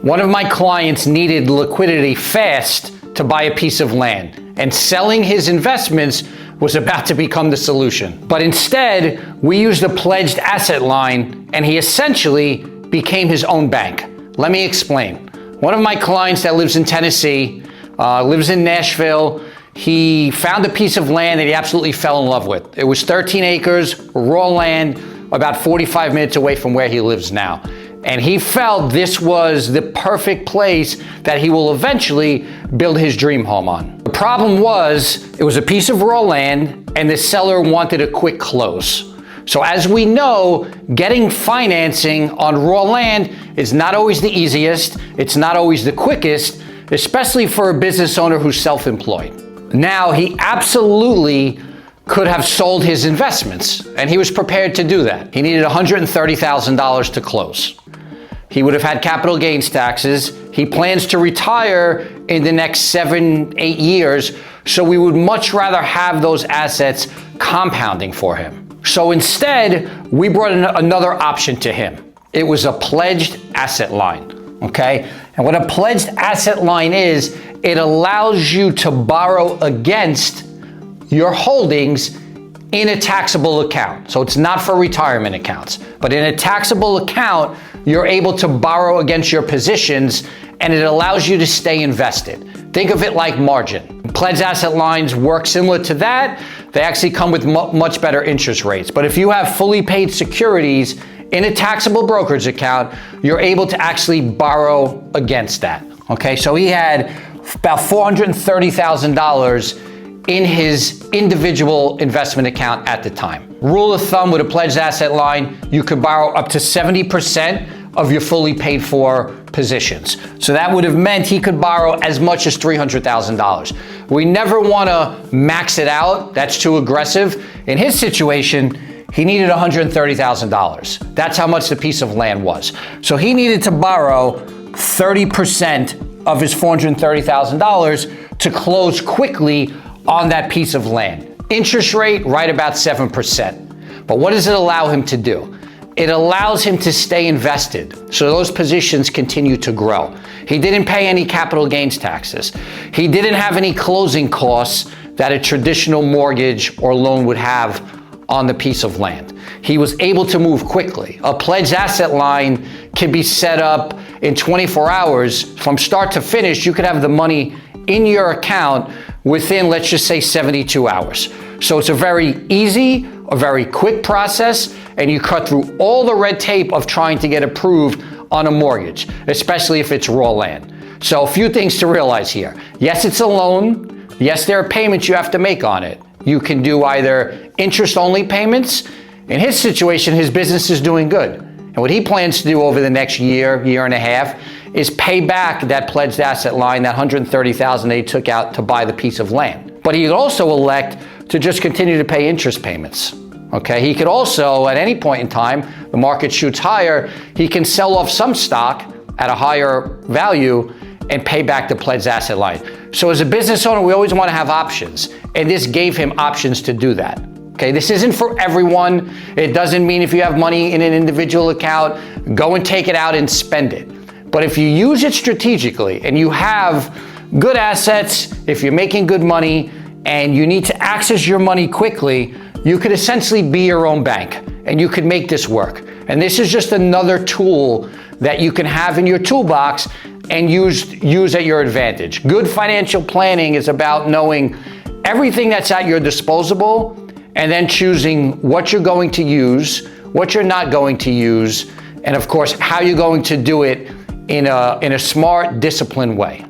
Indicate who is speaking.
Speaker 1: One of my clients needed liquidity fast to buy a piece of land, and selling his investments was about to become the solution. But instead, we used a pledged asset line, and he essentially became his own bank. Let me explain. One of my clients that lives in Tennessee, lives in Nashville, he found a piece of land that he absolutely fell in love with. It was 13 acres, raw land, about 45 minutes away from where he lives now. And he felt this was the perfect place that he will eventually build his dream home on. The problem was, it was a piece of raw land and the seller wanted a quick close. So as we know, getting financing on raw land is not always the easiest, it's not always the quickest, especially for a business owner who's self-employed. Now, he absolutely could have sold his investments, and he was prepared to do that. He needed $130,000 to close. He would have had capital gains taxes. He plans to retire in the next 7-8 years, so we would much rather have those assets compounding for him. So instead, we brought in another option to him. It was a pledged asset line, okay? And what a pledged asset line is, it allows you to borrow against your holdings in a taxable account. So it's not for retirement accounts, but in a taxable account, you're able to borrow against your positions and it allows you to stay invested. Think of it like margin. Pledged asset lines work similar to that. They actually come with much better interest rates. But if you have fully paid securities in a taxable brokerage account, you're able to actually borrow against that. Okay, so he had about $430,000 in his individual investment account at the time. Rule of thumb with a pledged asset line, you could borrow up to 70% of your fully paid for positions. So that would have meant he could borrow as much as $300,000. We never want to max it out. That's too aggressive. In his situation, he needed $130,000. That's how much the piece of land was. So he needed to borrow 30% of his $430,000 to close quickly on that piece of land. Interest rate, right about 7%. But what does it allow him to do? It allows him to stay invested, so those positions continue to grow. He didn't pay any capital gains taxes. He didn't have any closing costs that a traditional mortgage or loan would have on the piece of land. He was able to move quickly. A pledged asset line can be set up in 24 hours. From start to finish, you could have the money in your account within, let's just say, 72 hours. So it's a very easy, a very quick process, and you cut through all the red tape of trying to get approved on a mortgage, especially if it's raw land. So a few things to realize here. Yes, it's a loan. Yes, there are payments you have to make on it. You can do either interest-only payments. In his situation, his business is doing good. And what he plans to do over the next year, year and a half, is pay back that pledged asset line, that $130,000 that he took out to buy the piece of land. But he could also elect to just continue to pay interest payments. Okay, he could also, at any point in time, the market shoots higher, he can sell off some stock at a higher value and pay back the pledged asset line. So as a business owner, we always want to have options, and this gave him options to do that. Okay, this isn't for everyone. It doesn't mean if you have money in an individual account, go and take it out and spend it. But if you use it strategically and you have good assets, if you're making good money and you need to access your money quickly, you could essentially be your own bank and you could make this work. And this is just another tool that you can have in your toolbox and use at your advantage. Good financial planning is about knowing everything that's at your disposal and then choosing what you're going to use, what you're not going to use, and of course, how you're going to do it in a smart, disciplined way.